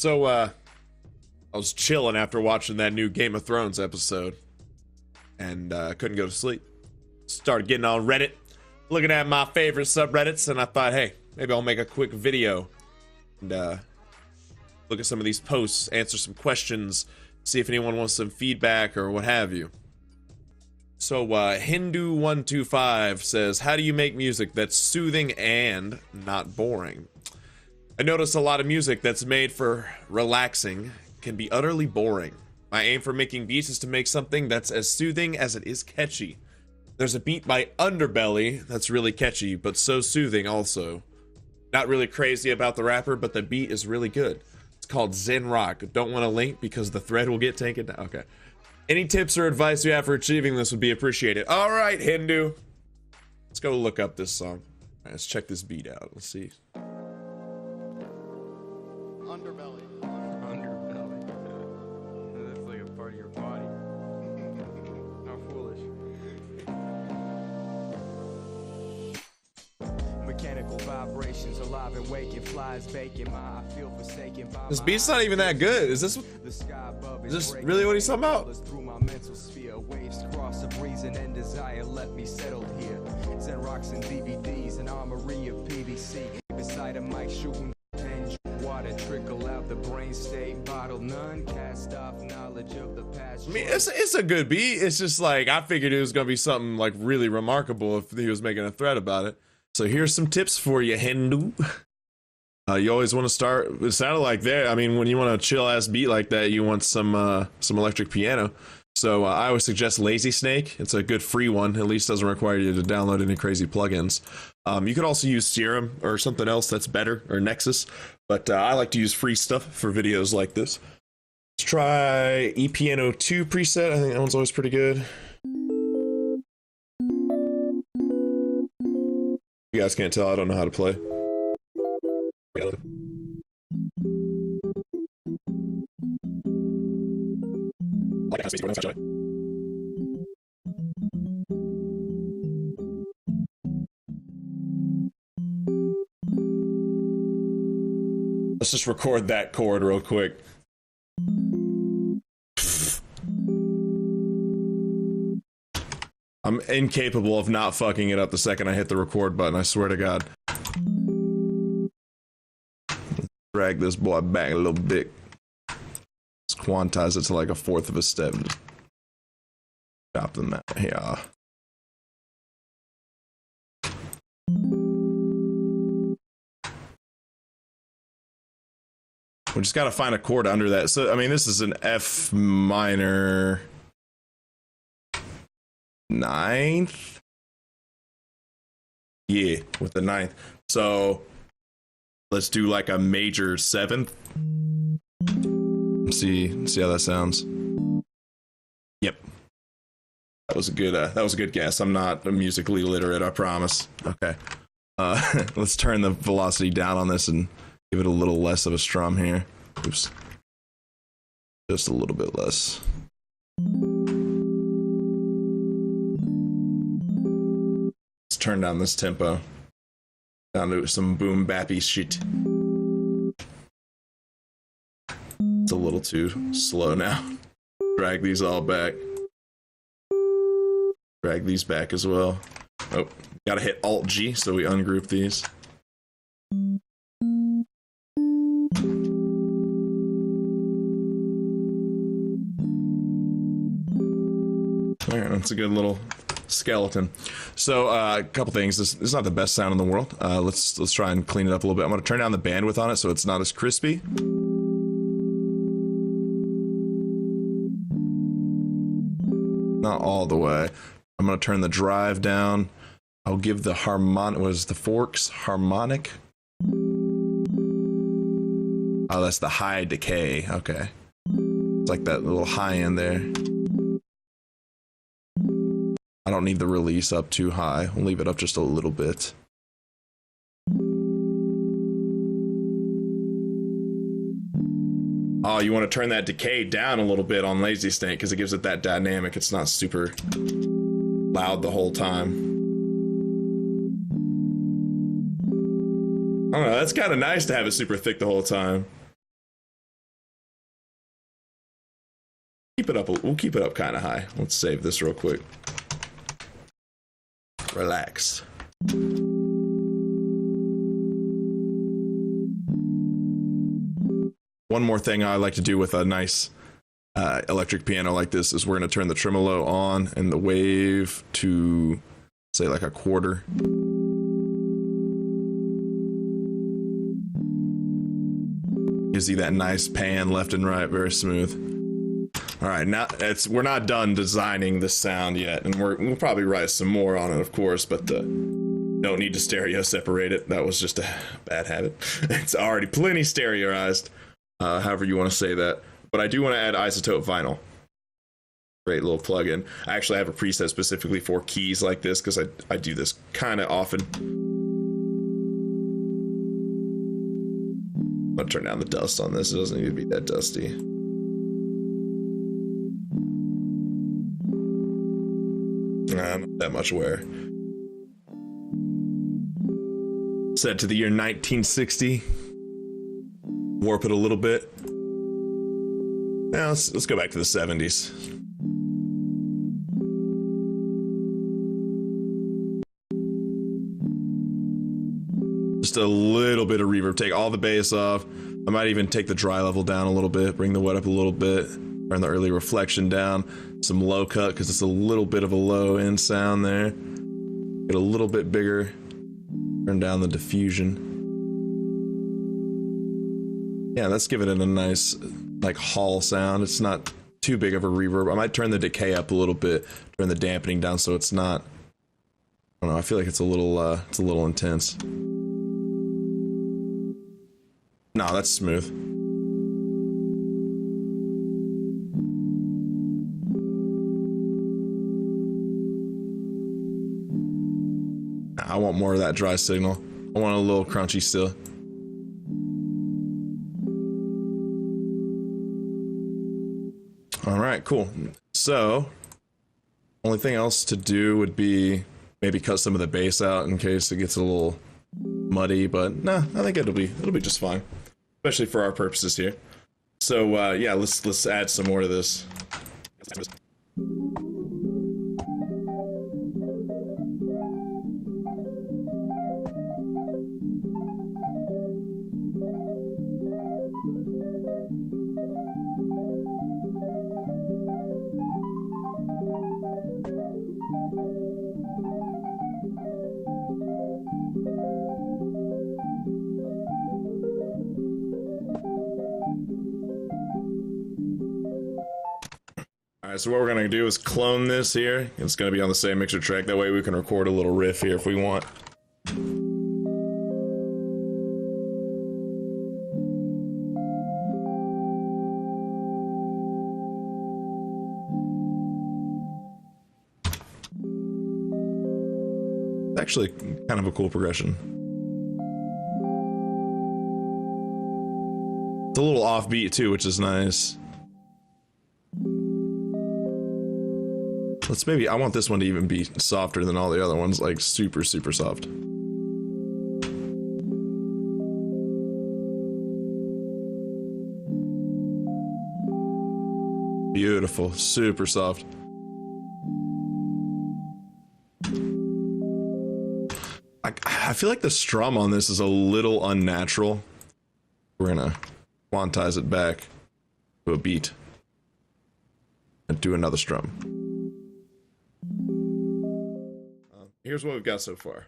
So, I was chilling after watching that new Game of Thrones episode, and couldn't go to sleep. Started getting on Reddit, looking at my favorite subreddits, and I thought, hey, maybe I'll make a quick video and look at some of these posts, answer some questions, see if anyone wants some feedback or what have you. So, Hindu125 says, how do you make music that's soothing and not boring? I notice a lot of music that's made for relaxing can be utterly boring. My aim for making beats is to make something that's as soothing as it is catchy. There's a beat by Underbelly that's really catchy, but so soothing also. Not really crazy about the rapper, but the beat is really good. It's called Zen Rock. Don't want to link because the thread will get taken down. Okay. Any tips or advice you have for achieving this would be appreciated. All right, Hindu. Let's go look up this song. All right, let's check this beat out. Let's see. Underbelly. Underbelly. That's like a part of your body. How foolish. Mechanical vibrations, alive and waking, flies baking. I feel forsaken by This beat's not even that good. Is this really what he's talking about? Through my mental sphere, waves cross of reason and desire left me settled here. Zen rocks and DVDs, an armory of PVC. Beside a mic shooting pen, water trickle out the brain state bottle. None cast off knowledge of the past. I mean, it's a good beat. It's just like, I figured it was gonna be something like really remarkable if he was making a thread about it. So here's some tips for you, Hindu. You always want to start. It sounded like there. I mean, when you want a chill ass beat like that, you want some electric piano. So I always suggest LazySnake. It's a good free one. At least doesn't require you to download any crazy plugins. You could also use Serum or something else that's better, or Nexus. But I like to use free stuff for videos like this. Let's try ePiano 2 preset. I think that one's always pretty good. You guys can't tell, I don't know how to play. Let's just record that chord real quick. I'm incapable of not fucking it up the second I hit the record button, I swear to God. Drag this boy back a little bit. Let's quantize it to like a fourth of a step. Just chop them out. Yeah. We just gotta find a chord under that. So, I mean, this is an F minor 9th. Yeah, with the 9th. So let's do like a major 7th. See how that sounds. Yep. That was a good guess. I'm not musically literate, I promise. Okay. Let's turn the velocity down on this and give it a little less of a strum here. Oops. Just a little bit less. Let's turn down this tempo. Down to some boom bappy shit. It's a little too slow now. Drag these all back. Drag these back as well. Oh, gotta hit Alt G so we ungroup these. Alright, that's a good little skeleton. So a couple things. This is not the best sound in the world. Let's try and clean it up a little bit. I'm gonna turn down the bandwidth on it so it's not as crispy. Not all the way. I'm gonna turn the drive down. I'll give the harmonic, was the forks harmonic? Oh, that's the high decay. Okay. It's like that little high end there. I don't need the release up too high. We'll leave it up just a little bit. Oh, you want to turn that decay down a little bit on LazySnake because it gives it that dynamic. It's not super loud the whole time. I don't know, that's kind of nice to have it super thick the whole time. keep it up. We'll keep it up kind of high. Let's save this real quick. Relax. One more thing I like to do with a nice electric piano like this is we're going to turn the tremolo on and the wave to say like a quarter. Gives you that nice pan left and right, very smooth. All right, now we're not done designing the sound yet, and we'll probably write some more on it, of course, but don't need to stereo separate it. That was just a bad habit. It's already plenty stereoized, however you want to say that. But I do want to add Isotope Vinyl. Great little plugin. I actually have a preset specifically for keys like this because I do this kind of often. I'm gonna turn down the dust on this. It doesn't need to be that dusty. Nah, not that much wear. Set to the year 1960. Warp it a little bit. Now let's go back to the 70s. Just a little bit of reverb. Take all the bass off. I might even take the dry level down a little bit, bring the wet up a little bit, turn the early reflection down, some low cut because it's a little bit of a low end sound there. Get a little bit bigger, turn down the diffusion. Yeah, let's give it a nice like hall sound. It's not too big of a reverb. I might turn the decay up a little bit, turn the dampening down so it's not, I don't know, I feel like it's a little intense. No, that's smooth. I want more of that dry signal. I want a little crunchy still. All right, cool. So, only thing else to do would be maybe cut some of the bass out in case it gets a little muddy, but nah, I think it'll be just fine, especially for our purposes here. So yeah, let's add some more to this. Alright, so what we're gonna do is clone this here. It's gonna be on the same mixer track. That way we can record a little riff here if we want. It's actually kind of a cool progression. It's a little offbeat too, which is nice. Let's maybe, I want this one to even be softer than all the other ones, like super, super soft. Beautiful, super soft. I feel like the strum on this is a little unnatural. We're gonna quantize it back to a beat and do another strum. Here's what we've got so far.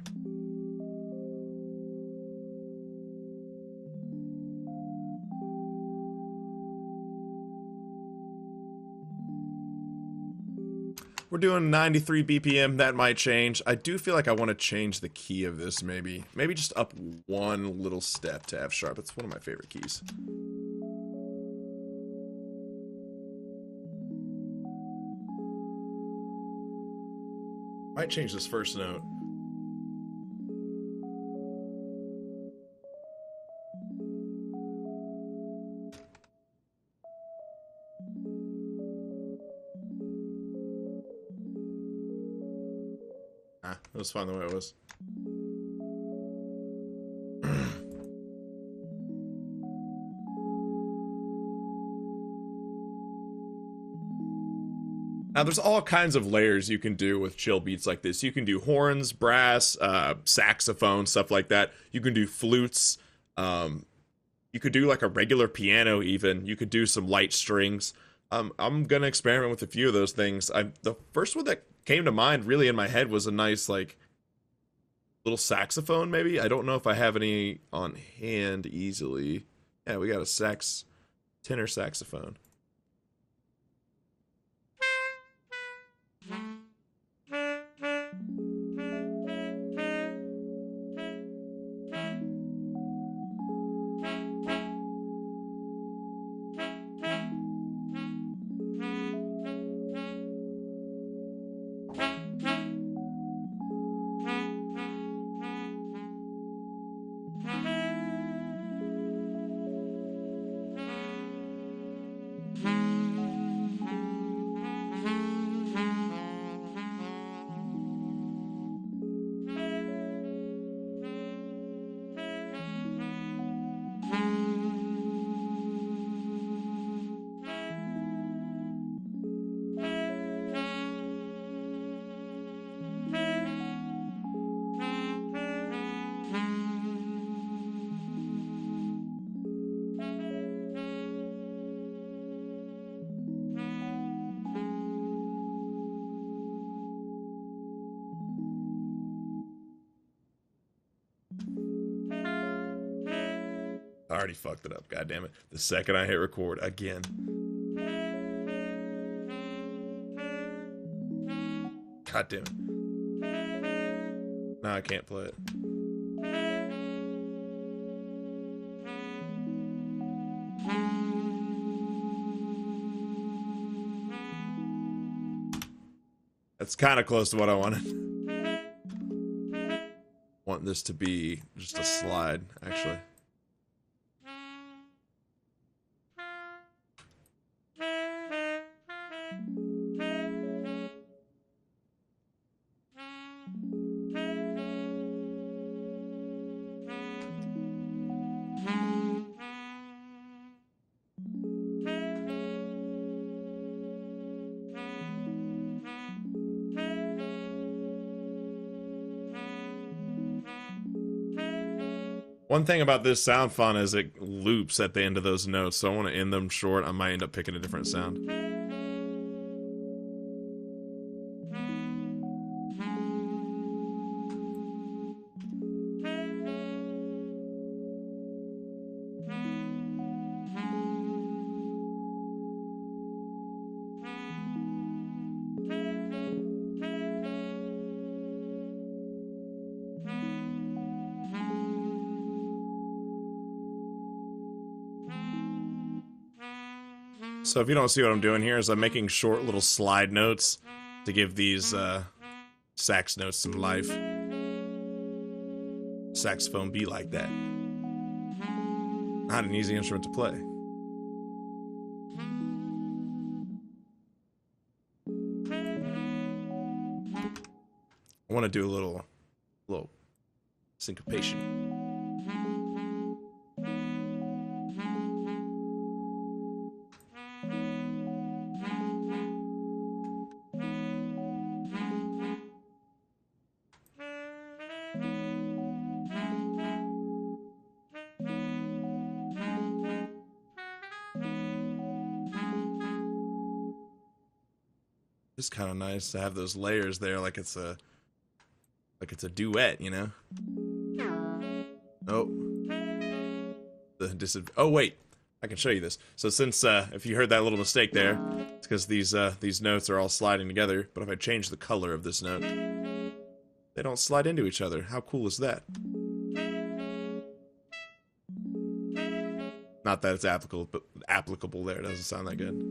We're doing 93 BPM. That might change. I do feel like I want to change the key of this maybe. Maybe just up one little step to F sharp. It's one of my favorite keys. Might change this first note. It was fine the way it was. Now, there's all kinds of layers you can do with chill beats like this. You can do horns, brass, saxophone, stuff like that. You can do flutes. You could do like a regular piano even. You could do some light strings. I'm going to experiment with a few of those things. The first one that came to mind really in my head was a nice like little saxophone maybe. I don't know if I have any on hand easily. Yeah, we got a tenor saxophone. I already fucked it up, god damn it. The second I hit record again. God damn it. Now I can't play it. That's kind of close to what I wanted. Want this to be just a slide, actually. One thing about this sound font is it loops at the end of those notes, so I want to end them short. I might end up picking a different sound. So if you don't see what I'm doing here is I'm making short little slide notes to give these sax notes some life. Saxophone be like that. Not an easy instrument to play. I want to do a little syncopation. It's kind of nice to have those layers there, like it's a duet, you know. Oh, oh wait, I can show you this. So since if you heard that little mistake there, it's because these notes are all sliding together. But if I change the color of this note, they don't slide into each other. How cool is that? Not that it's applicable, but applicable there. It doesn't sound that good.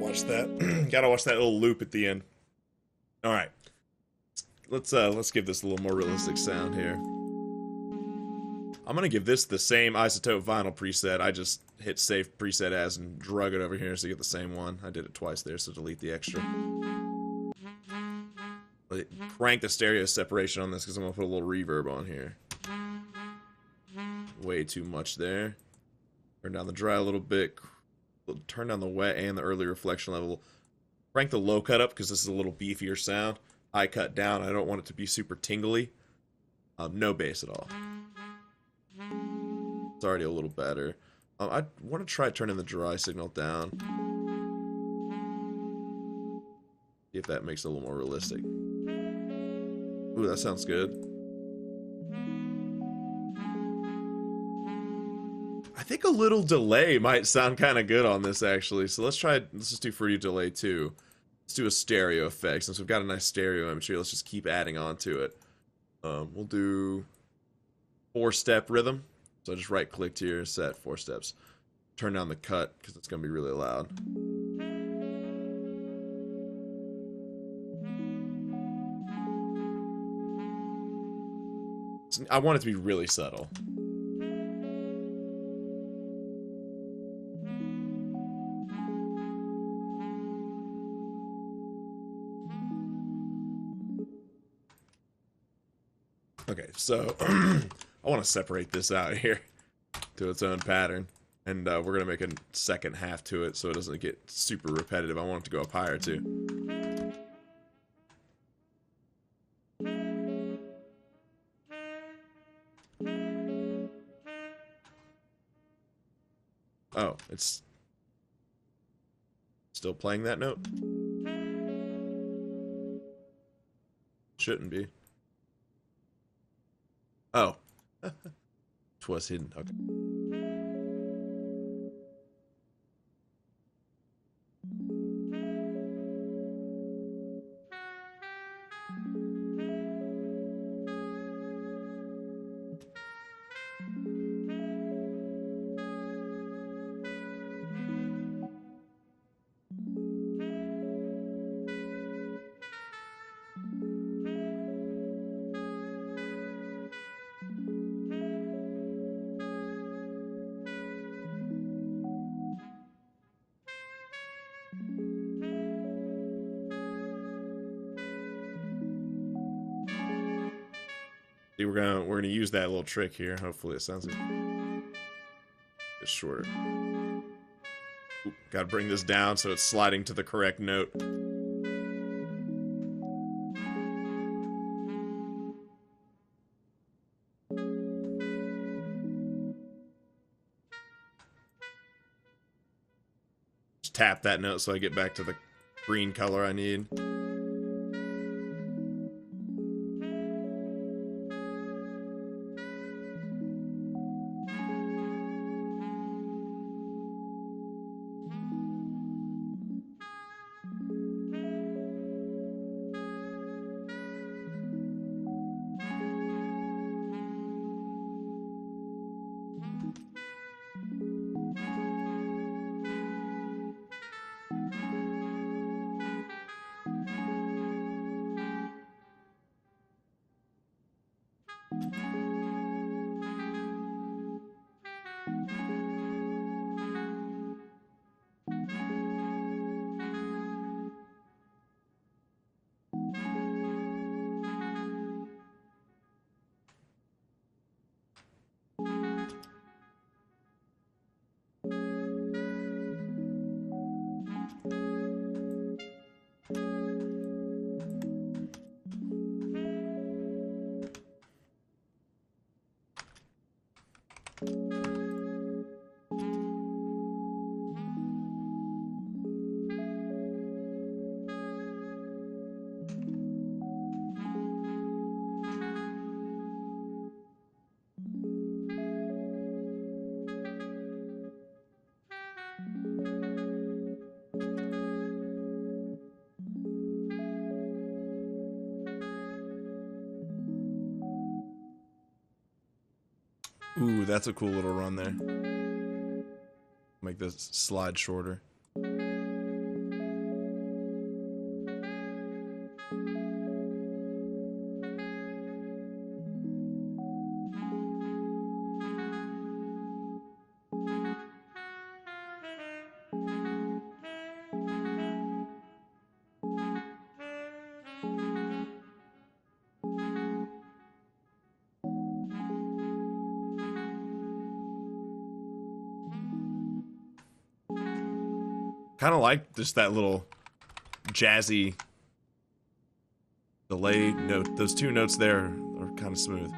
watch that. Gotta watch that little loop at the end. All right, let's give this a little more realistic sound here. I'm gonna give this the same Isotope Vinyl preset. I just hit save preset as and drug it over here so you get the same one. I did it twice there, so delete the extra. Crank the stereo separation on this because I'm gonna put a little reverb on here. Way too much there. Turn down the dry a little bit. Turn down the wet and the early reflection level. Crank the low cut up because this is a little beefier sound. High cut down. I don't want it to be super tingly. No bass at all. It's already a little better. I want to try turning the dry signal down. See if that makes it a little more realistic. Ooh, that sounds good. I think a little delay might sound kind of good on this, actually. So let's just do Fruity Delay too. Let's do a stereo effect. Since we've got a nice stereo imagery, let's just keep adding on to it. We'll do 4-step rhythm. So I just right-clicked here, set 4 steps. Turn down the cut, because it's going to be really loud. I want it to be really subtle. Okay, so I want to separate this out here to its own pattern. And we're going to make a second half to it so it doesn't get super repetitive. I want it to go up higher too. Oh, it's still playing that note? Shouldn't be. Oh. Twas hidden. Okay. See, we're gonna use that little trick here. Hopefully it sounds like it's shorter. Oop, gotta bring this down so it's sliding to the correct note. Just tap that note so I get back to the green color I need. Ooh, that's a cool little run there. Make this slide shorter. kind of like just that little jazzy delay note. Those two notes there are kind of smooth.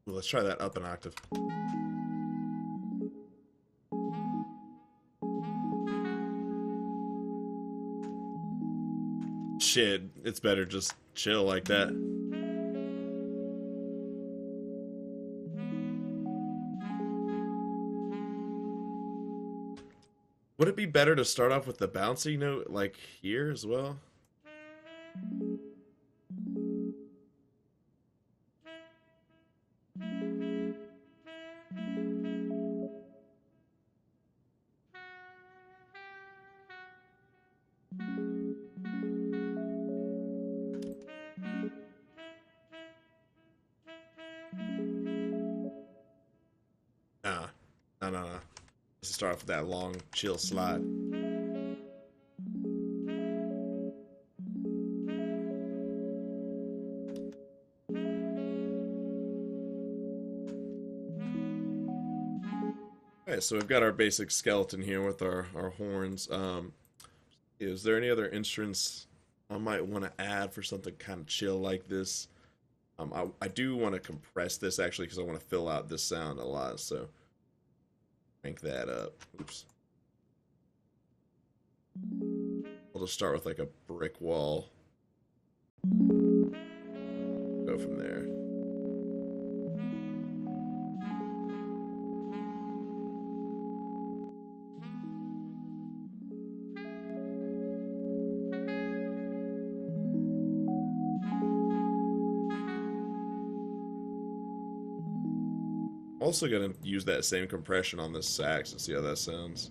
Let's try that up an octave. Shit, it's better just chill like that. Would it be better to start off with the bouncy note like here as well? No. Let's start off with that long, chill slide. Alright, so we've got our basic skeleton here with our horns. Is there any other instruments I might want to add for something kind of chill like this? I do want to compress this actually because I want to fill out this sound a lot, so crank that up. Oops. I'll just start with like a brick wall. Go from there. Also gonna use that same compression on this sax and see how that sounds.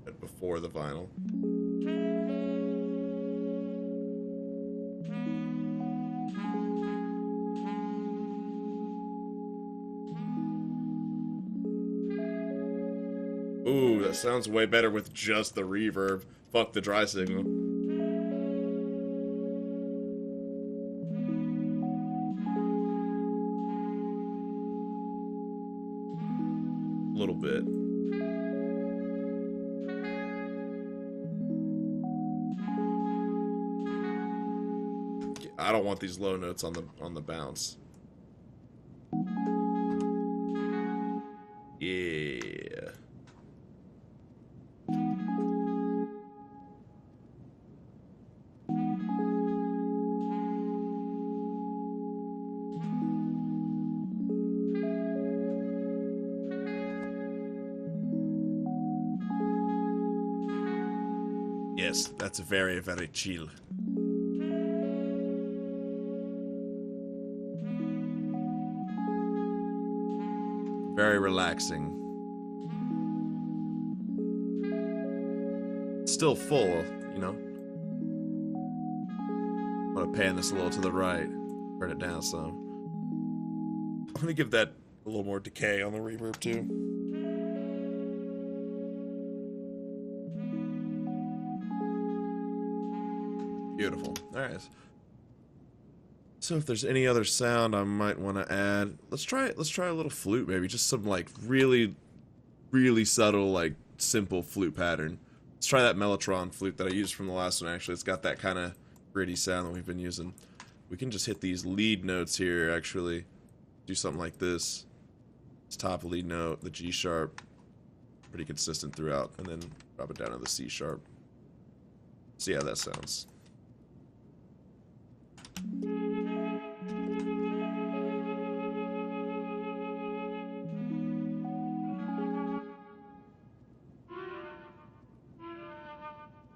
But before the vinyl. Ooh, that sounds way better with just the reverb. Fuck the dry signal. A little bit. I don't want these low notes on the bounce. Yeah. Yes, that's very, very chill. Very relaxing. Still full, you know? I'm gonna pan this a little to the right. Turn it down some. I'm gonna give that a little more decay on the reverb too. Beautiful. Alright. So if there's any other sound I might want to add, let's try a little flute maybe, just some like really subtle, like simple flute pattern. Let's try that Mellotron flute that I used from the last one actually. It's got that kind of gritty sound that we've been using. We can just hit these lead notes here actually. Do something like this. This top lead note, the G sharp, pretty consistent throughout, and then drop it down to the C sharp. See how that sounds.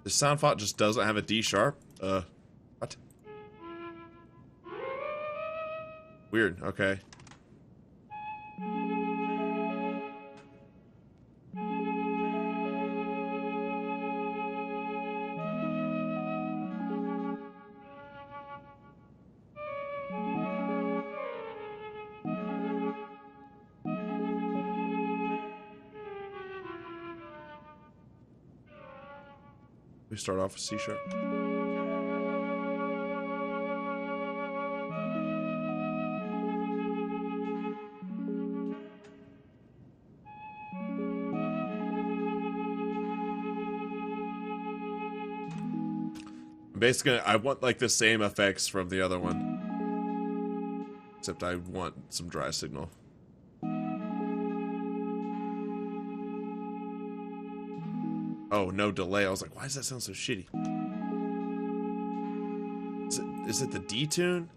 The sound font just doesn't have a D sharp. What? Weird, okay. We start off with C sharp. Basically, I want like the same effects from the other one, except I want some dry signal. Oh, no delay. I was like, why does that sound so shitty? Is it the D tune?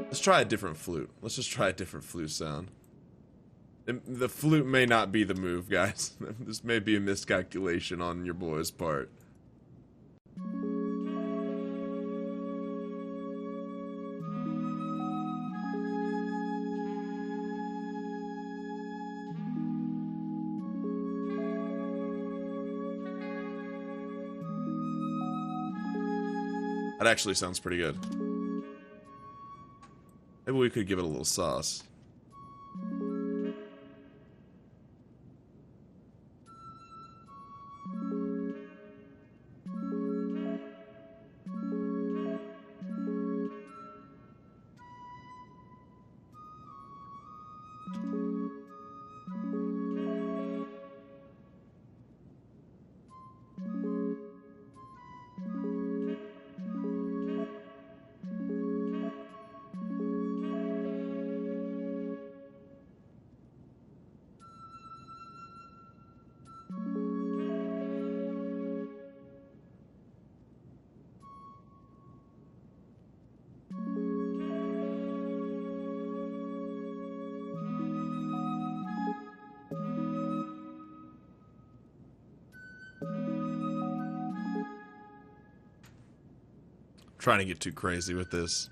Let's try a different flute. Let's just try a different flute sound. The flute may not be the move, guys. This may be a miscalculation on your boy's part. That actually sounds pretty good. Maybe we could give it a little sauce. Trying to get too crazy with this.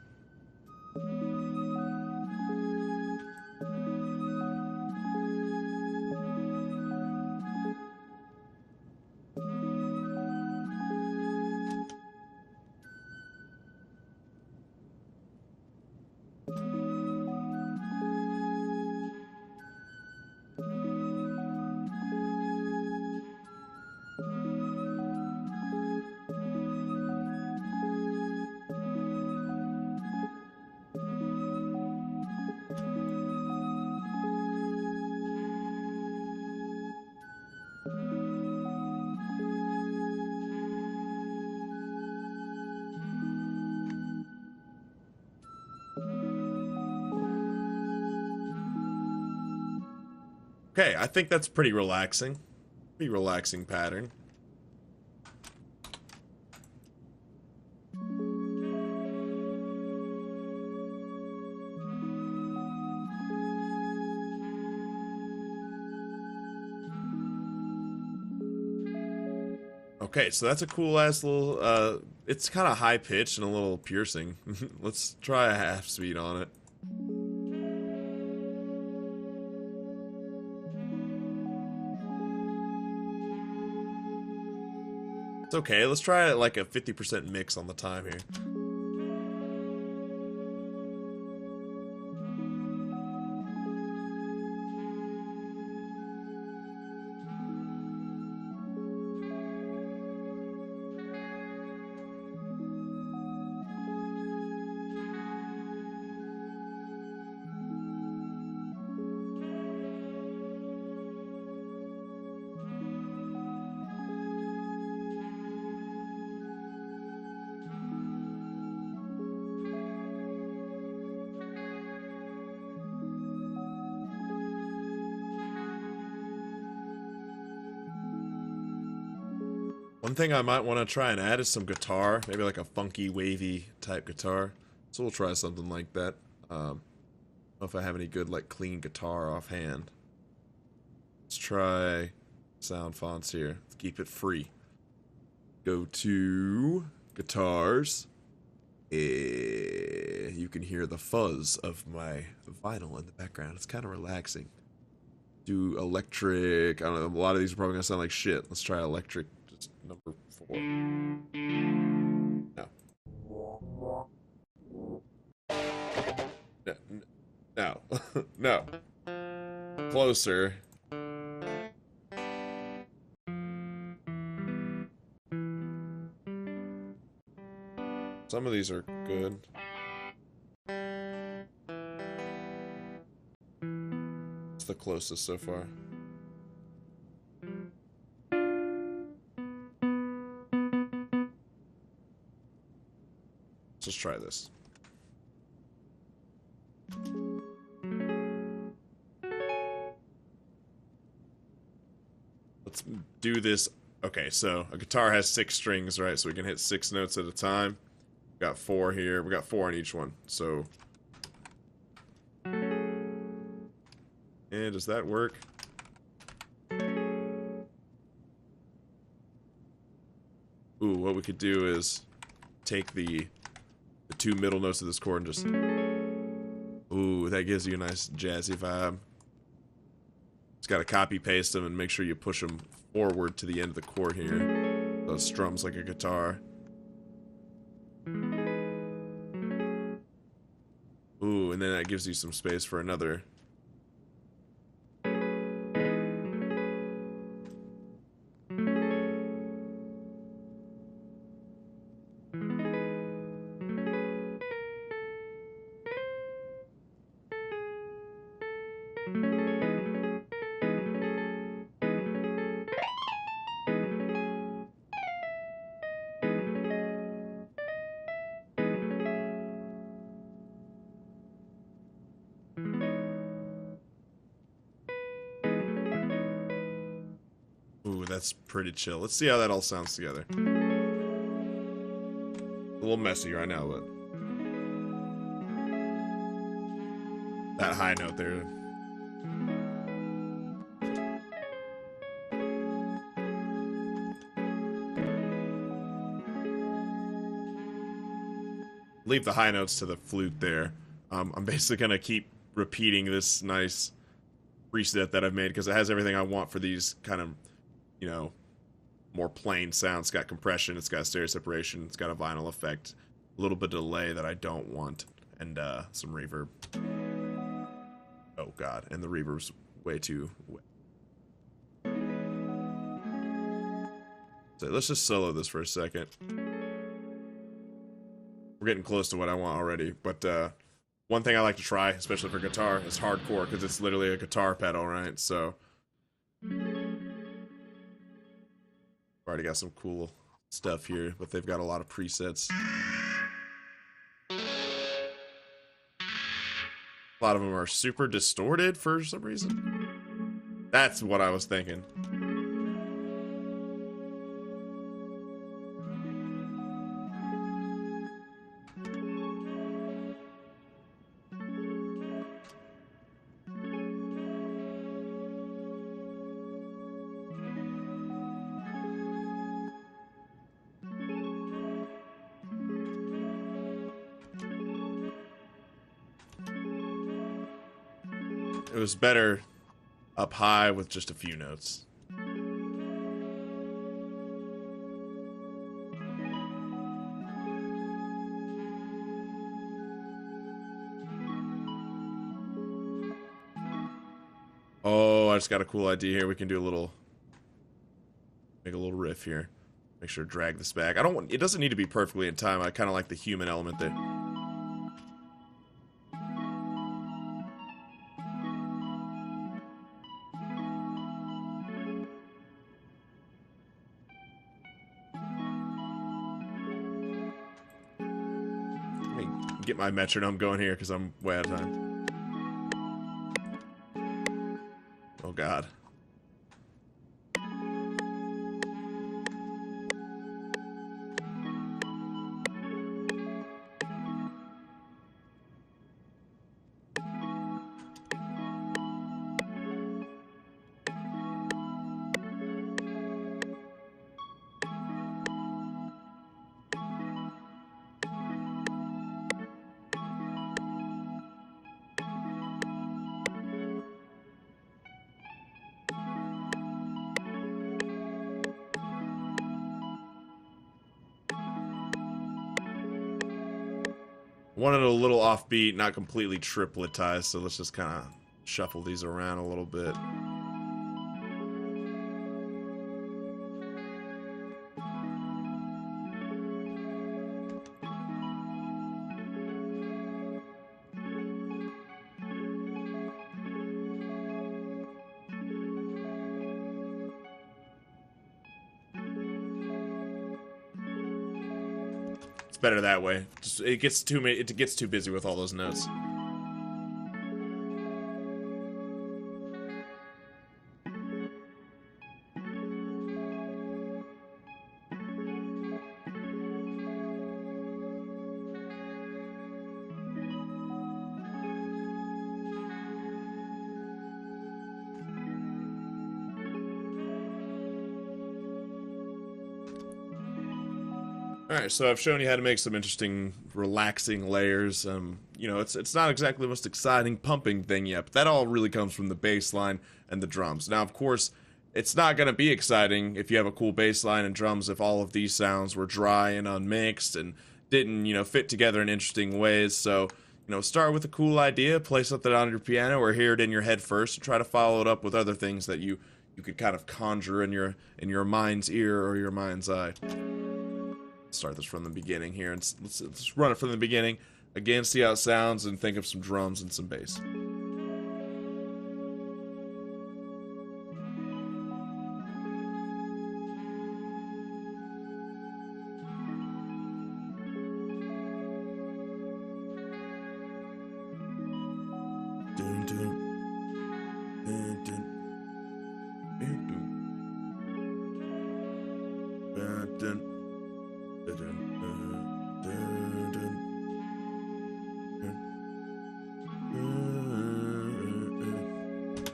Okay, I think that's pretty relaxing. Pretty relaxing pattern. Okay, so that's a cool ass little, it's kind of high pitched and a little piercing. Let's try a half speed on it. It's okay, let's try like a 50% mix on the time here. One thing I might want to try and add is some guitar, maybe like a funky, wavy type guitar. So we'll try something like that. I don't know if I have any good, like, clean guitar offhand. Let's try sound fonts here. Let's keep it free. Go to guitars. You can hear the fuzz of my vinyl in the background. It's kind of relaxing. Do electric. I don't know. A lot of these are probably going to sound like shit. Let's try electric. Number 4. No. No. No. Closer. Some of these are good. It's the closest so far. Let's just try this. Let's do this. Okay, so a guitar has 6 strings, right? So we can hit 6 notes at a time. We got 4 here. We got 4 on each one. So, and does that work? Ooh, what we could do is take the 2 middle notes of this chord and just... Ooh, that gives you a nice jazzy vibe. Just gotta copy paste them and make sure you push them forward to the end of the chord here. So it strums like a guitar. Ooh, and then that gives you some space for another. Ooh, that's pretty chill. Let's see how that all sounds together. A little messy right now, but... that high note there. Leave the high notes to the flute there. I'm basically going to keep repeating this nice preset that I've made because it has everything I want for these kind of, you know, more plain sounds. It's got compression, it's got stereo separation, it's got a vinyl effect, a little bit of delay that I don't want, and some reverb. Oh god, and the reverb's way too wet. So let's just solo this for a second. We're getting close to what I want already, but one thing I like to try, especially for guitar, is hardcore, because it's literally a guitar pedal, right? So... already got some cool stuff here, but they've got a lot of presets. A lot of them are super distorted for some reason. That's what I was thinking. It was better up high with just a few notes. Oh, I just got a cool idea here. We can do a little... make a little riff here. Make sure to drag this back. I don't want... it doesn't need to be perfectly in time. I kind of like the human element there. Get my metronome going here because I'm way out of time. Oh god. Wanted a little offbeat, not completely tripletized, so let's just kind of shuffle these around a little bit. better that way. Just, it gets too busy with all those notes. Alright, so I've shown you how to make some interesting, relaxing layers. You know, it's not exactly the most exciting pumping thing yet, but that all really comes from the bass line and the drums. Now, of course, it's not going to be exciting if you have a cool bass line and drums if all of these sounds were dry and unmixed and didn't, you know, fit together in interesting ways. So, you know, start with a cool idea, play something on your piano or hear it in your head first, and try to follow it up with other things that you could kind of conjure in your mind's ear or your mind's eye. Start this from the beginning here, and let's run it from the beginning. Again, see how it sounds, and think of some drums and some bass.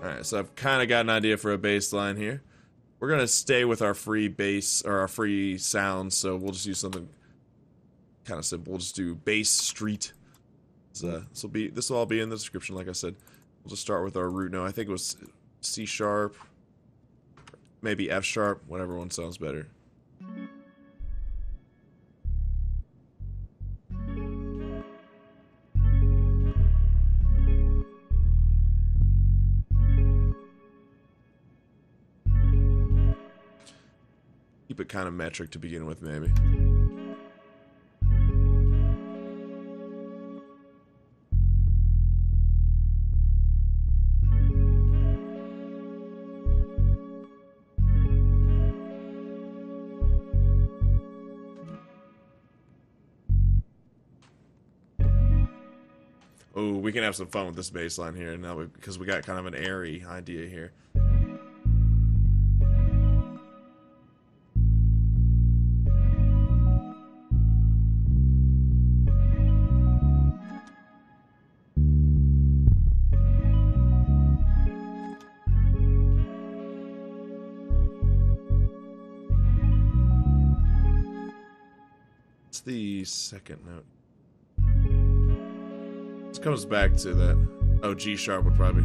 Alright, so I've kind of got an idea for a bass line here. We're going to stay with our free bass, or our free sounds, so we'll just use something kind of simple. We'll just do bass street. This will all be in the description, like I said. We'll just start with our root note. I think it was C sharp, maybe F sharp, whatever one sounds better. Keep it kind of metric to begin with, maybe. Oh, we can have some fun with this bass line here now because we got kind of an airy idea here. It's the second note. This comes back to that. Oh, G sharp would probably.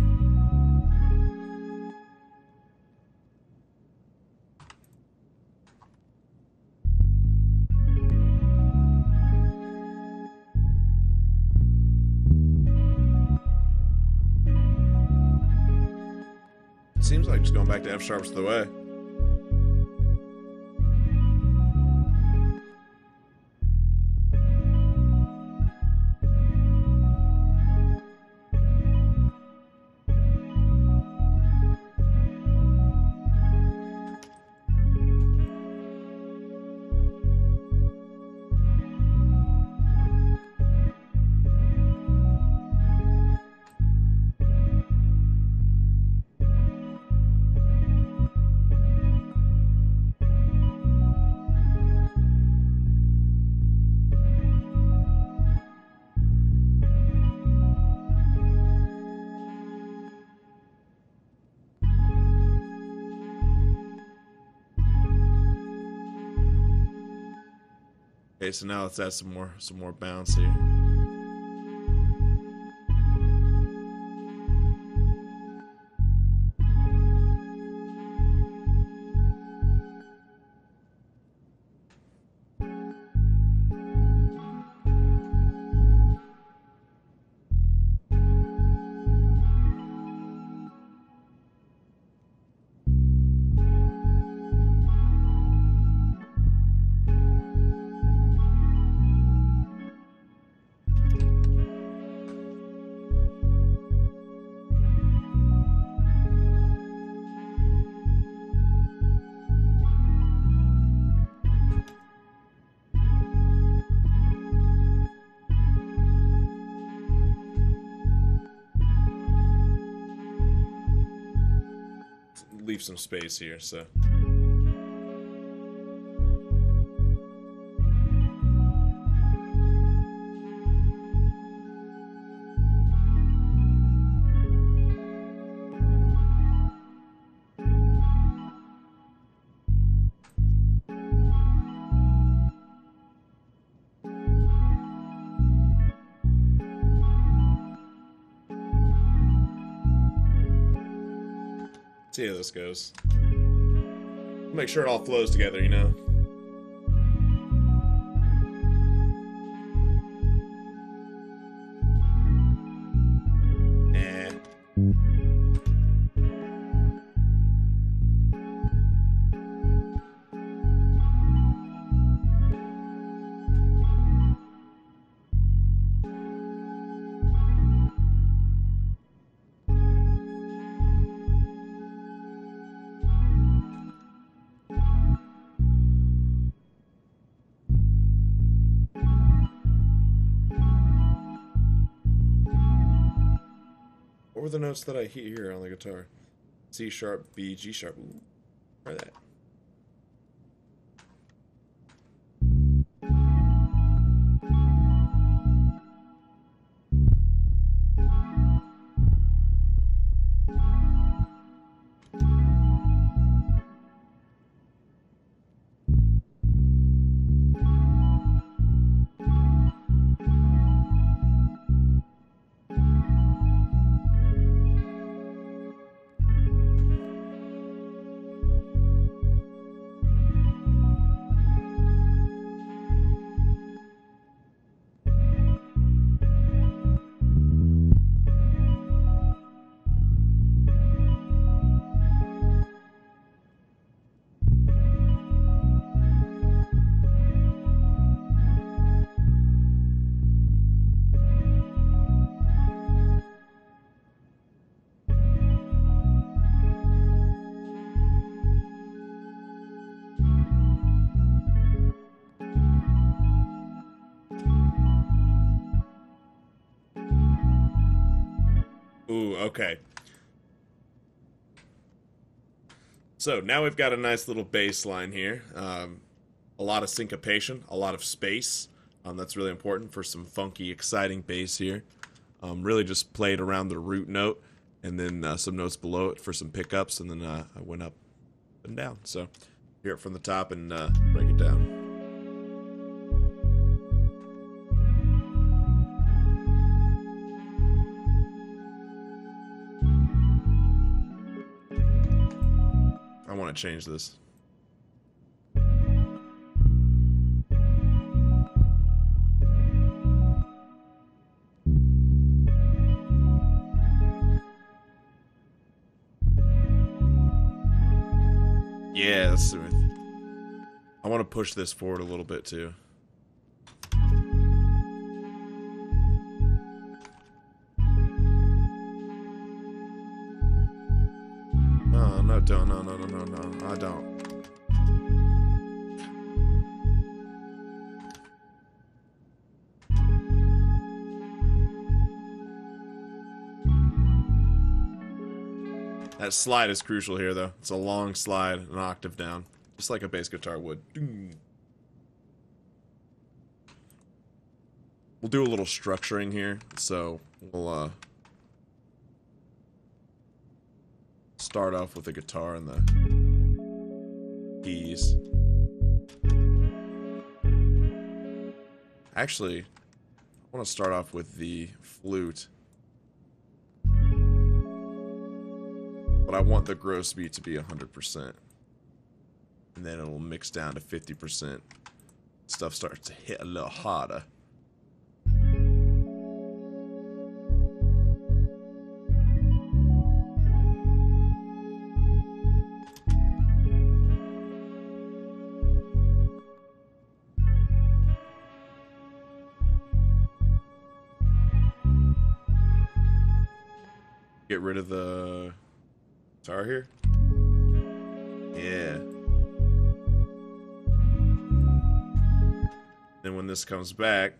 Seems like just going back to F sharp's the way. Okay, so now let's add some more bounce here. leave some space here, so. See how this goes. Make sure it all flows together, you know? What were the notes that I hear on the guitar? C sharp, B, G sharp. Ooh, try that. Ooh, okay. So now we've got a nice little bass line here. A lot of syncopation, a lot of space. That's really important for some funky, exciting bass here. Really just played around the root note and then some notes below it for some pickups, and then I went up and down. So hear it from the top and break it down. I want to change this. Yeah, that's smooth. I want to push this forward a little bit too. No, don't. No, I don't. That slide is crucial here, though. It's a long slide, an octave down, just like a bass guitar would. We'll do a little structuring here, so we'll start off with the guitar and the keys. Actually, I want to start off with the flute. But I want the gross beat to be 100%. And then it'll mix down to 50%. Stuff starts to hit a little harder. Get rid of the guitar here. Yeah. Then when this comes back,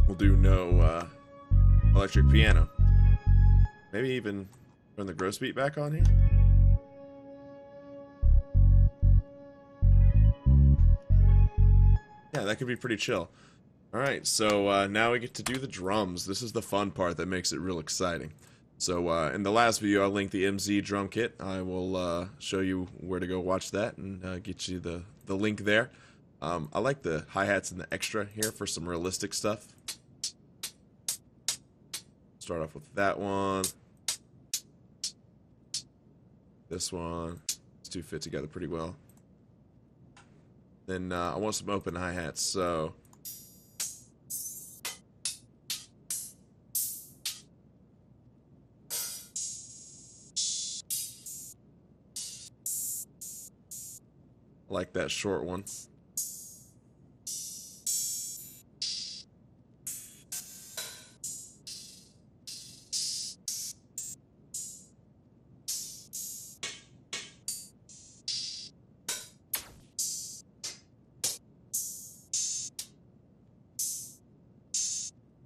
we'll do no electric piano. Maybe even turn the gross beat back on here. Yeah, that could be pretty chill. Alright, so now we get to do the drums. This is the fun part that makes it real exciting. So in the last video, I'll link the MZ drum kit. I will show you where to go watch that and get you the link there. I like the hi-hats and the extra here for some realistic stuff. Start off with that one. This one. These two fit together pretty well. Then I want some open hi-hats, so... I like that short one.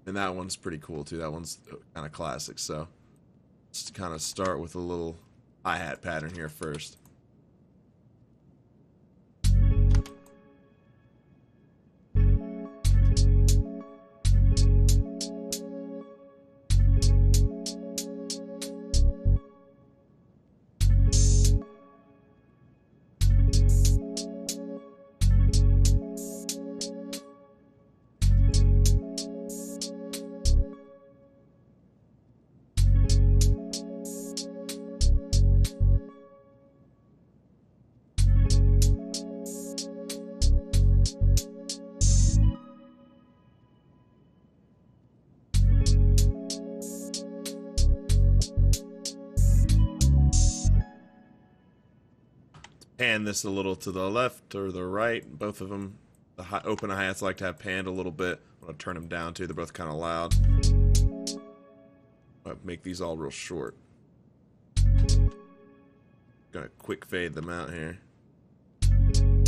And that one's pretty cool too. That one's kind of classic. So just to kind of start with a little hi-hat pattern here first. Pan this a little to the left or the right. Both of them, the open hi-hats like to have panned a little bit. I'm going to turn them down too. They're both kind of loud. I'll make these all real short. Gonna quick fade them out here. I'm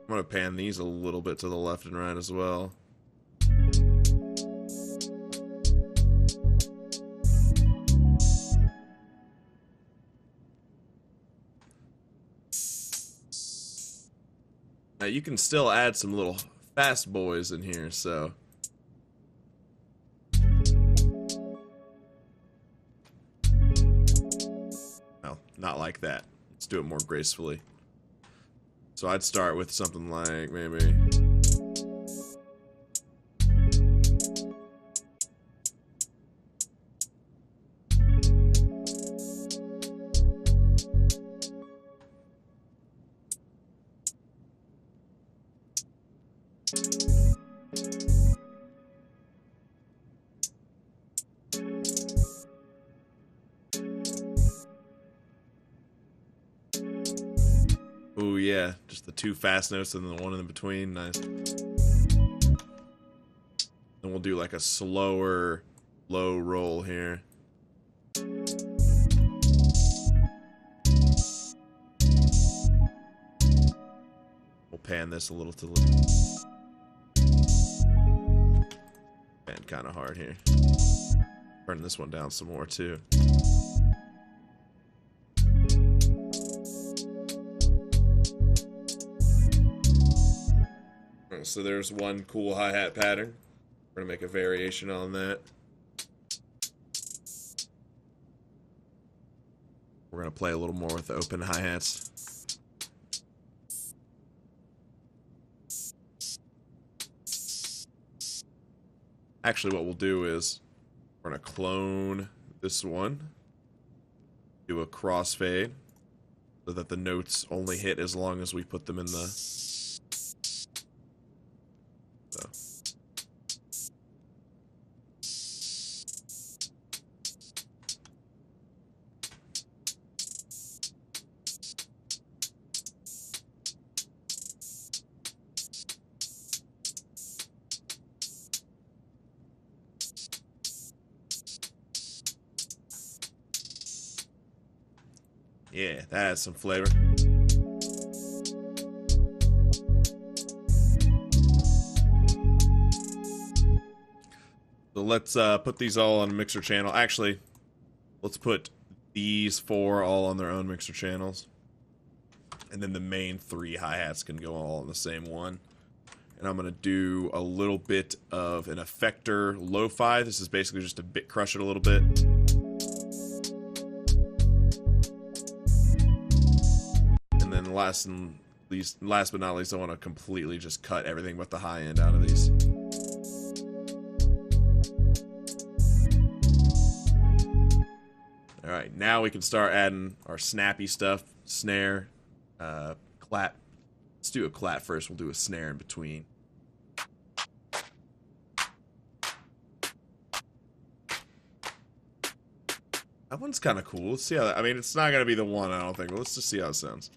going to pan these a little bit to the left and right as well. Now you can still add some little fast boys in here, so. Well, not like that. Let's do it more gracefully. So I'd start with something like maybe. Oh yeah, just the two fast notes and the one in between. Nice. Then we'll do like a slower, low roll here. We'll pan this a little to the pan kind of hard here. Turn this one down some more too. So there's one cool hi-hat pattern. We're gonna make a variation on that. We're gonna play a little more with the open hi-hats. Actually, what we'll do is we're gonna clone this one, do a crossfade, so that the notes only hit as long as we put them in the. So. Yeah, that adds some flavor. A let's put these all on a mixer channel. Actually, let's put these 4 all on their own mixer channels. And then the main 3 hi-hats can go all on the same one. And I'm going to do a little bit of an effector lo-fi. This is basically just to bit crush it a little bit. And then last but not least, I want to completely just cut everything but the high end out of these. Alright, now we can start adding our snappy stuff. Snare, clap. Let's do a clap first, we'll do a snare in between. That one's kind of cool. Let's see how that, I mean, it's not going to be the one, I don't think, but let's just see how it sounds.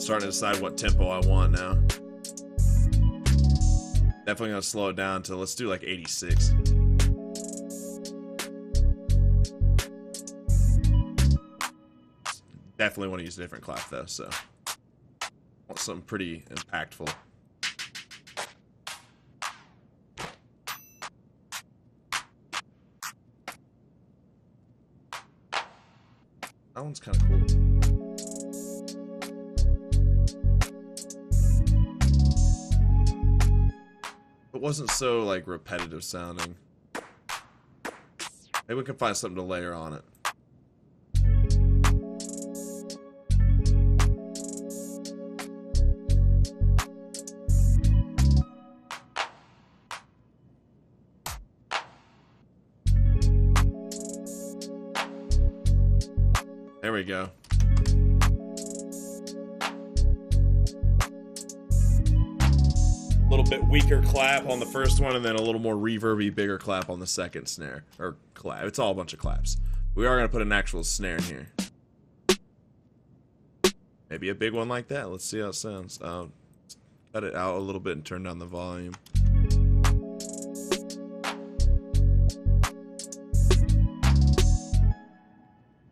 Starting to decide what tempo I want now. Definitely gonna slow it down to, let's do like 86. Definitely want to use a different clap though, so I want something pretty impactful. That one's kind of cool. It wasn't so like repetitive sounding. Maybe we can find something to layer on it. There we go. A little bit weaker clap on the first one, and then a little more reverby, bigger clap on the second snare. Or clap. It's all a bunch of claps. We are going to put an actual snare in here. Maybe a big one like that. Let's see how it sounds. Cut it out a little bit and turn down the volume.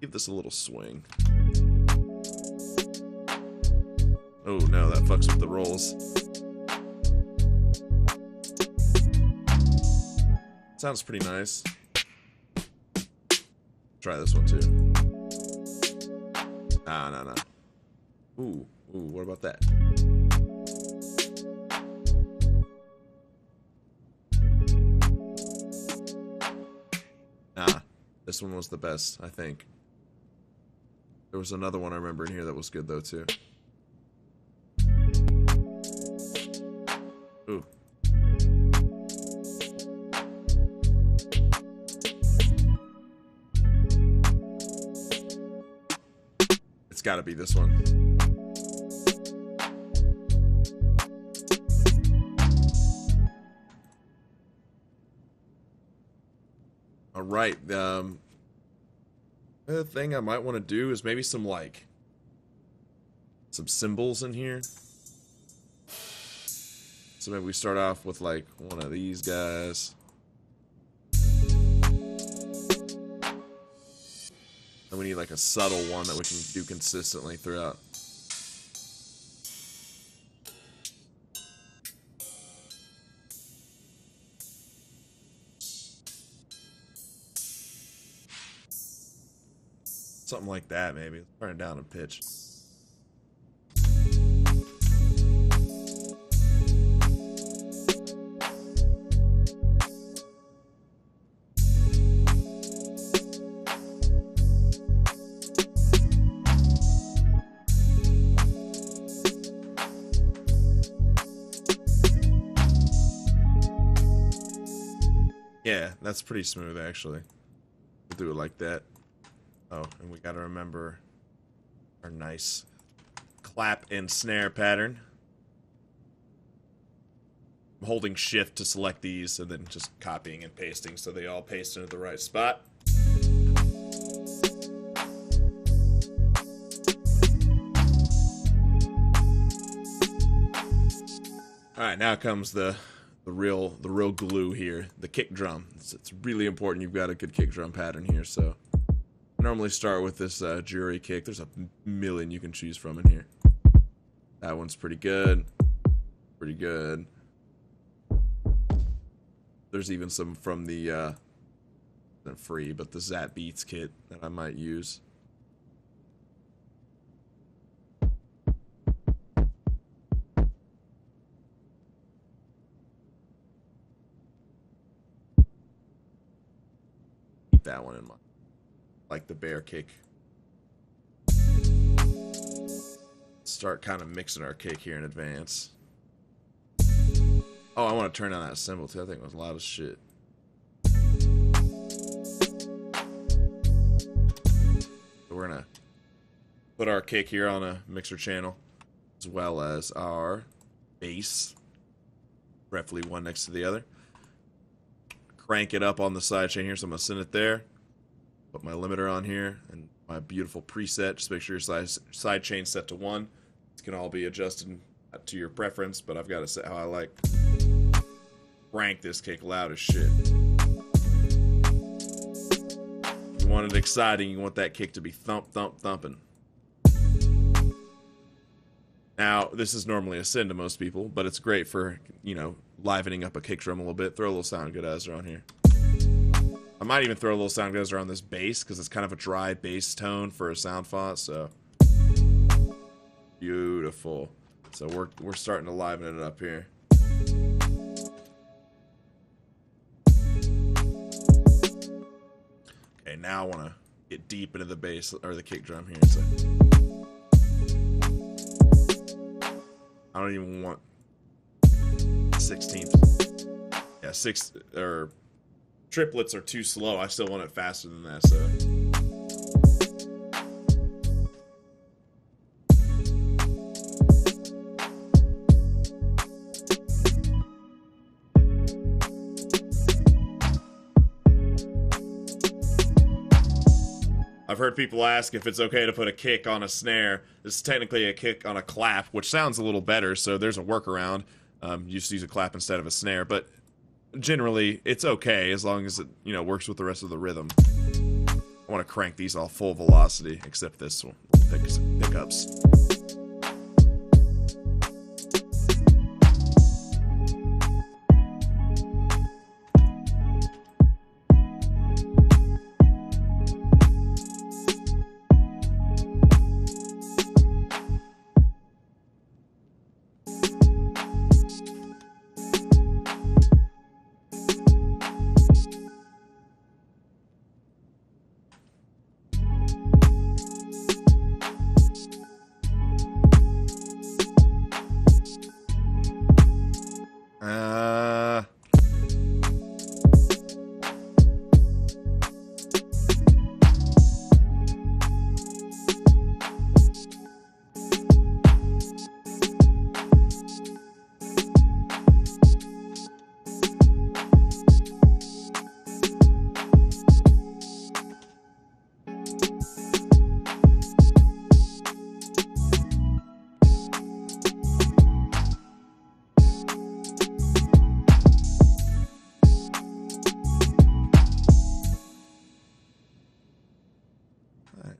Give this a little swing. Oh no, that fucks with the rolls. Sounds pretty nice. Try this one too. No. Ooh, what about that? Nah, this one was the best, I think. There was another one I remember in here that was good though too. Ooh. It's gotta be this one. Alright, the other thing I might want to do is maybe some cymbals in here. So maybe we start off with like one of these guys. And we need like a subtle one that we can do consistently throughout. Something like that, maybe. Turn it down a pitch. Yeah, that's pretty smooth, actually. We'll do it like that. Oh, and we gotta remember our nice clap and snare pattern. I'm holding shift to select these and then just copying and pasting so they all paste into the right spot. All right, now comes the real glue here, the kick drum. It's really important you've got a good kick drum pattern here. So I normally start with this jury kick. There's a million you can choose from in here. That one's pretty good. Pretty good. There's even some from the not free, but the Zap Beats kit that I might use. Keep that one in mind. Like the bear kick. Start kind of mixing our kick here in advance. Oh, I want to turn on that cymbal too. I think it was loud as shit. So we're gonna put our kick here on a mixer channel, as well as our bass, roughly one next to the other. Crank it up on the side chain here, so I'm gonna send it there. Put my limiter on here and my beautiful preset. Just make sure your side chain's set to 1. It can all be adjusted to your preference, but I've got it set how I like. Crank this kick loud as shit. You want it exciting, you want that kick to be thump, thump, thumping. Now, this is normally a sin to most people, but it's great for, you know, livening up a kick drum a little bit. Throw a little sound goodizer on here. I might even throw a little sound goodizer on this bass, because it's kind of a dry bass tone for a sound font, so. Beautiful. So we're starting to liven it up here. Okay, now I want to get deep into the bass or the kick drum here. So I don't even want 16th. Yeah, 6 or triplets are too slow. I still want it faster than that. So. I've heard people ask if it's okay to put a kick on a snare. This is technically a kick on a clap, which sounds a little better, so there's a workaround. You just use a clap instead of a snare, but generally it's okay as long as it, you know, works with the rest of the rhythm. I want to crank these all full velocity, except this one, pickups.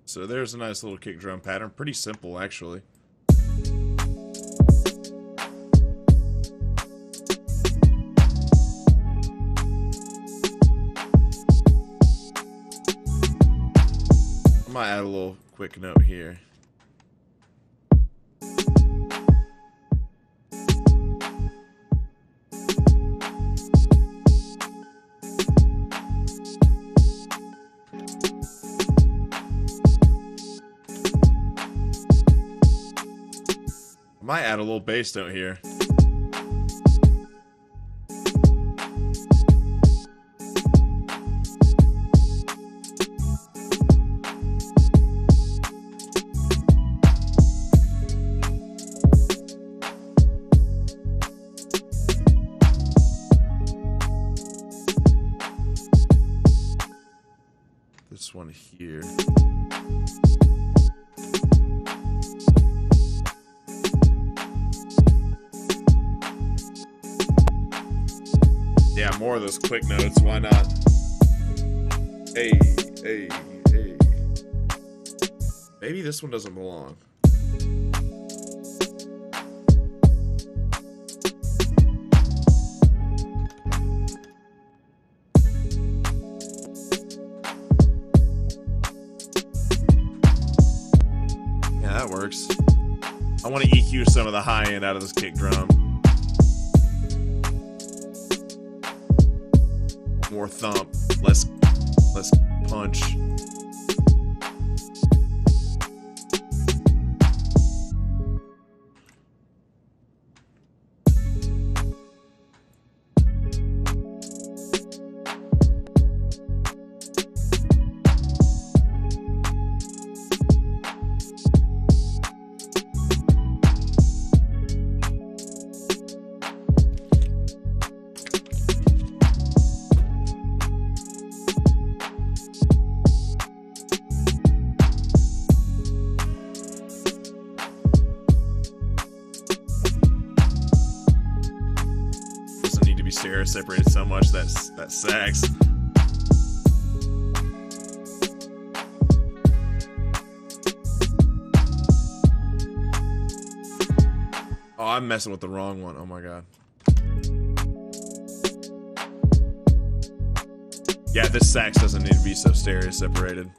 So there's a nice little kick drum pattern. Pretty simple, actually. I might add a little quick note here. Might add a little bass note here. This one here. more of those quick notes. Why not? Hey, hey, hey. Maybe this one doesn't belong. Yeah, that works. I want to EQ some of the high end out of this kick drum. More thump, less punch. Stereo separated so much that sax. Oh, I'm messing with the wrong one. Oh my god. Yeah, this sax doesn't need to be so stereo separated.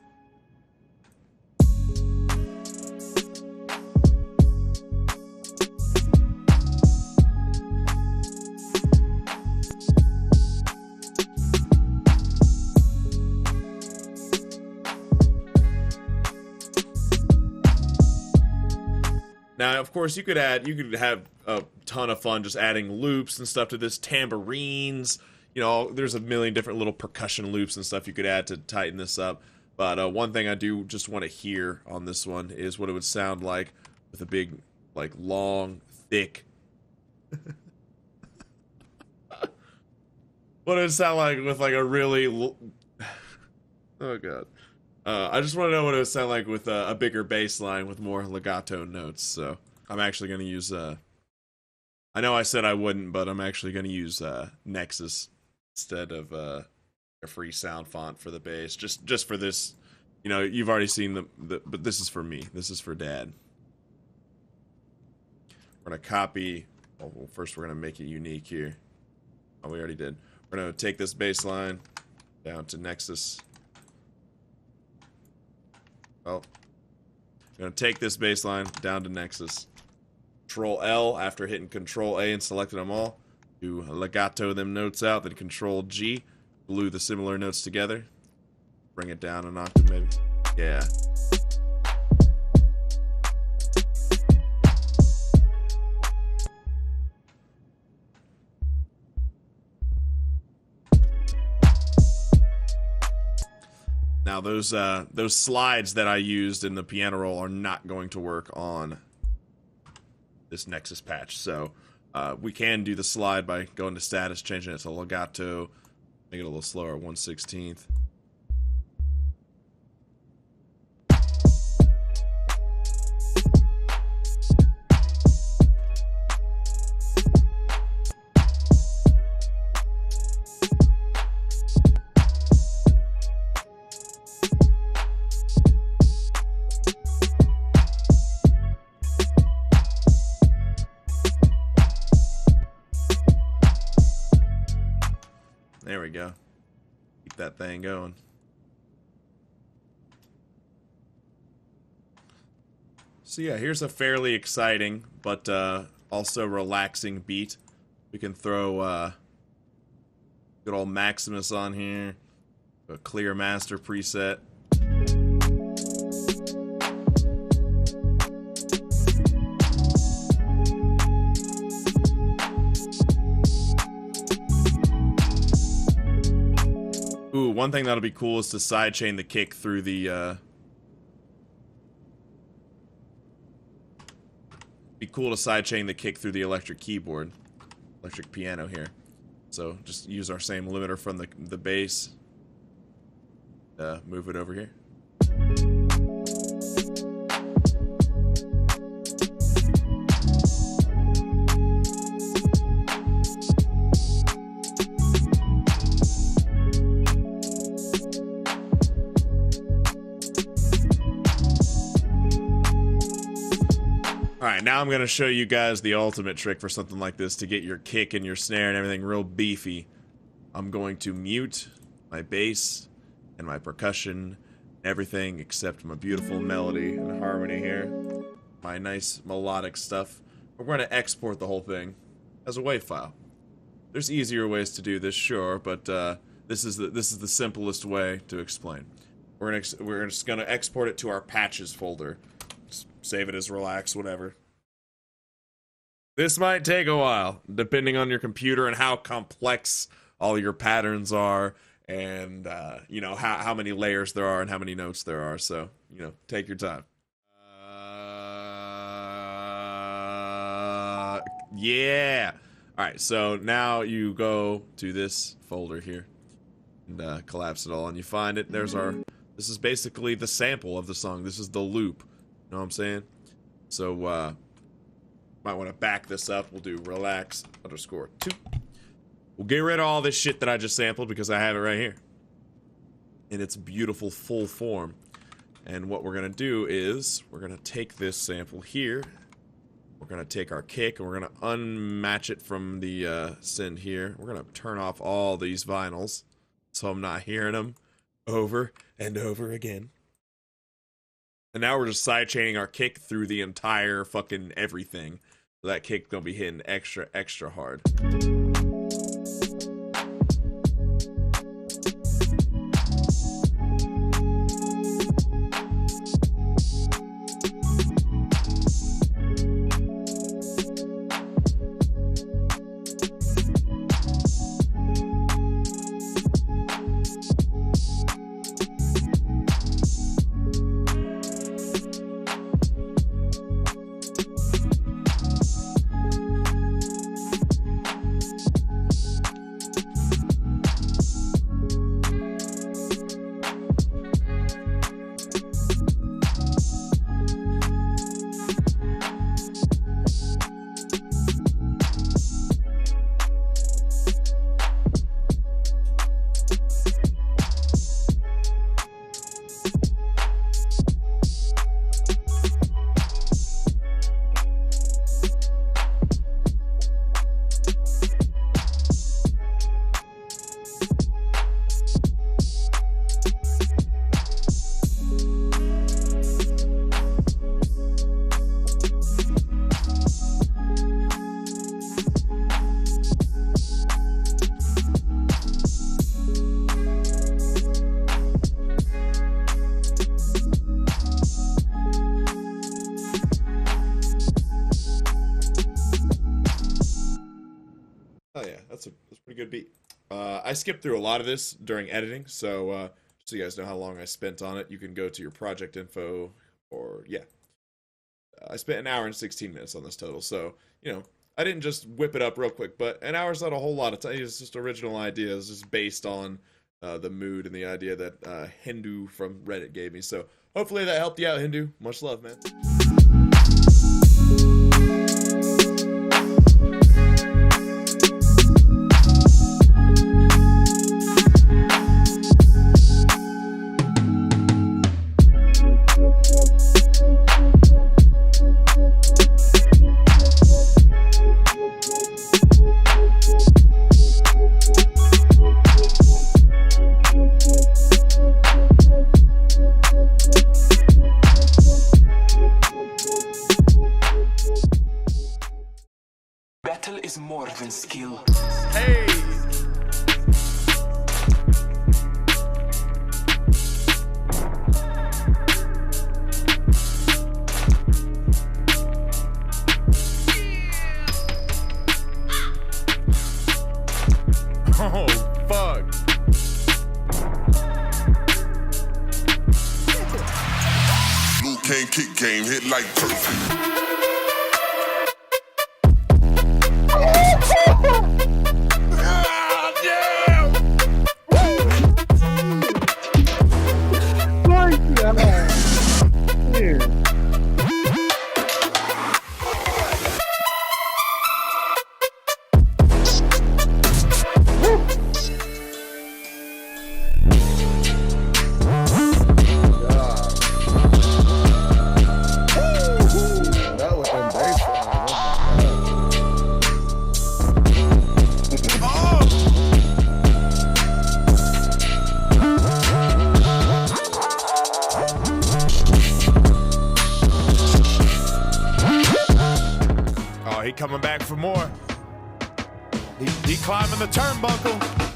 Now, of course, you could have a ton of fun just adding loops and stuff to this, tambourines. You know, there's a million different little percussion loops and stuff you could add to tighten this up. But one thing I do just want to hear on this one is what it would sound like with a big, like, long, thick. What it would sound like with, like, a really. Oh god. I just want to know what it would sound like with a bigger bass line with more legato notes. So I'm actually going to use, I know I said I wouldn't, but I'm actually going to use Nexus instead of a free sound font for the bass. Just for this, you know, you've already seen but this is for me. This is for Dad. We're going to copy, well, first we're going to make it unique here. Oh, we already did. We're going to take this bass line down to Nexus. Well, I'm going to take this bass line down to Nexus. Control L after hitting Control A and selecting them all. Do legato them notes out, then Control G. Glue the similar notes together. Bring it down an octave maybe. Yeah. Now those slides that I used in the piano roll are not going to work on this Nexus patch. So we can do the slide by going to status, changing it to legato, make it a little slower, 1/16. There we go. Keep that thing going. So yeah, here's a fairly exciting but also relaxing beat. We can throw good old Maximus on here, a clear master preset. Ooh, one thing that'll be cool is to sidechain the kick through the, be cool to sidechain the kick through the electric keyboard, electric piano here. So just use our same limiter from the bass, move it over here. Alright, now I'm going to show you guys the ultimate trick for something like this to get your kick and your snare and everything real beefy. I'm going to mute my bass and my percussion, everything except my beautiful melody and harmony here. My nice melodic stuff. We're going to export the whole thing as a WAV file. There's easier ways to do this, sure, but this is the simplest way to explain. We're just going to export it to our patches folder. Just save it as relax, whatever. This might take a while, depending on your computer and how complex all your patterns are, and you know how many layers there are and how many notes there are. So you know, take your time. Yeah. All right. So now you go to this folder here and collapse it all, and you find it. There's our. This is basically the sample of the song. This is the loop. You know what I'm saying? So might want to back this up. We'll do relax_2. We'll get rid of all this shit that I just sampled because I have it right here in its beautiful full form. And what we're going to do is we're going to take this sample here. We're going to take our kick and we're going to unmatch it from the send here. We're going to turn off all these vinyls so I'm not hearing them over and over again. And now we're just sidechaining our kick through the entire fucking everything. So that kick's going to be hitting extra hard. Oh yeah, that's a pretty good beat. I skipped through a lot of this during editing, so just so you guys know how long I spent on it, you can go to your project info, or yeah. I spent 1 hour and 16 minutes on this total, so, you know, I didn't just whip it up real quick, but an hour's not a whole lot of time. It's just original ideas, just based on the mood and the idea that Hindu from Reddit gave me. So hopefully that helped you out, Hindu. Much love, man. Battle is more than skill. Hey! Oh, fuck. Luke Kane kick game hit like perfect. coming back for more. He climbing the turnbuckle.